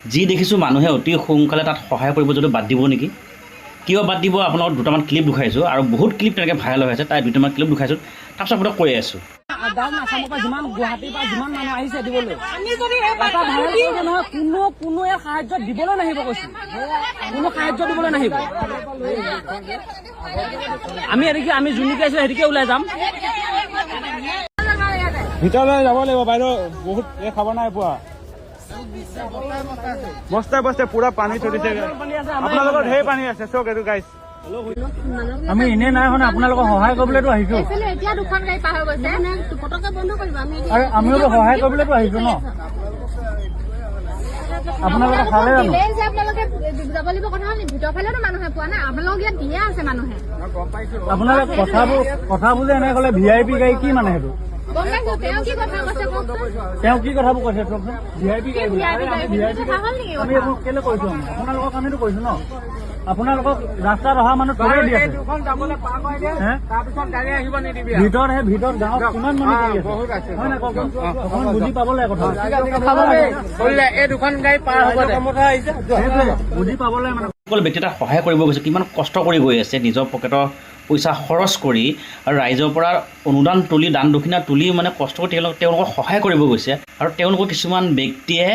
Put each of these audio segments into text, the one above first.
যি দেখিছোঁ মানুহে অতি সোনকালে তাত সহায় কৰিব যদি বাদ দিব নেকি? কিয় বাদ দিব আপোনালোকক দুটামান ক্লিপ দেখাইছোঁ আৰু বহুত ক্লিপ তেনেকৈ ভাইৰেল হৈ আছে, তাই দুটামান ক্লিপ দেখাইছোঁ, তাৰপিছত আপোনাক কৈ আছোঁ। গাঁও আসামৰ পৰা যিমান গুৱাহাটীৰ পৰা যিমান মানুহ আহিছে দিবলৈ এটা ভাইৰেল কৰিছে নহয়, কোনো এই সাহায্য দিবলৈ নাহিব কৈছোঁ, কোনো সাহায্য দিবলৈ নাহিব। আমি যোনদিকে আছোঁ সেইদিকে ওলাই যাম। ভিতৰলৈ যাব লাগিব বাইদেউ, বহুত এই খাব নাই পোৱা। বস্তাই বস্তাই পুৰা পানী চলিছে, আপোনালোকৰ ঢেৰ পানী আছে চক এইটো গাইছ। আমি এনেই নাই শুনা, আপোনালোকক সহায় কৰিবলৈতো আহিছো। এতিয়া দুখন গাড়ী পাৰ হৈ গৈছে, পটককে বন্ধ কৰিব। আমিও সহায় কৰিবলৈতো আহিছো ন, আপোনালোকে খালে জানো? আপোনালোকে যাব লাগিব কথা হ'ল, ভিতৰ ফালেতো মানুহে পোৱা নাই, আপোনালোকক ইয়াত দিয়ে আছে মানুহে। আপোনালোকে কথাবোৰ যে এনেকে ক'লে VIP গাড়ী কি মানে সেইটো? গম পাইছো তেওঁ কি কথা কৈছে কওকচোন। তেওঁ কি কথাবোৰ কৈছে চকচোন? VIP গাড়ী কথা হ'ল নেকি? আমি এইবোৰ কেলে কৈছো? আপোনালোকৰ কাৰণেতো কৈছো ন। আপোনালোকক ৰাস্তাত অহা মানুহ থৈ দি আছে, ভিতৰত গাঁৱত কিমান মানুহ হয় নাই কওকচোন? অকণমান বুজি পাব লাগে কথা, এই দুখন গাড়ী পাৰ হ'ব বুজি পাব লাগে মানে। সকলো ব্যক্তি এটা সহায় কৰিব গৈছে, কিমান কষ্ট কৰি গৈ আছে, নিজৰ পকেটৰ পইচা খৰচ কৰি আৰু ৰাইজৰ পৰা অনুদান তুলি দান দক্ষিণা তুলি মানে কষ্ট কৰি তেওঁলোকক সহায় কৰিব গৈছে। আৰু তেওঁলোকৰ কিছুমান ব্যক্তিয়ে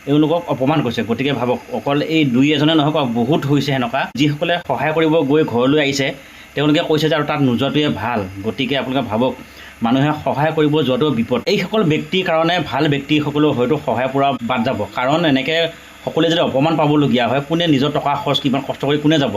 এওঁলোকক অপমান কৰিছে। গতিকে ভাবক, অকল এই দুই এজনে নহয়, বহুত হৈছে সেনেকুৱা। যিসকলে সহায় কৰিব গৈ ঘৰলৈ আহিছে তেওঁলোকে কৈছে যে আৰু তাত নোযোৱাটোৱে ভাল। গতিকে আপোনালোকে ভাবক, মানুহে সহায় কৰিব যোৱাটো বিপদ। এইসকল ব্যক্তিৰ কাৰণে ভাল ব্যক্তিসকলেও হয়তো সহায় পৰা বাদ যাব, কাৰণ এনেকৈ সকলোৱে যদি অপমান পাবলগীয়া হয়, কোনে নিজৰ টকা খৰচ কিমান কষ্ট কৰি কোনে যাব?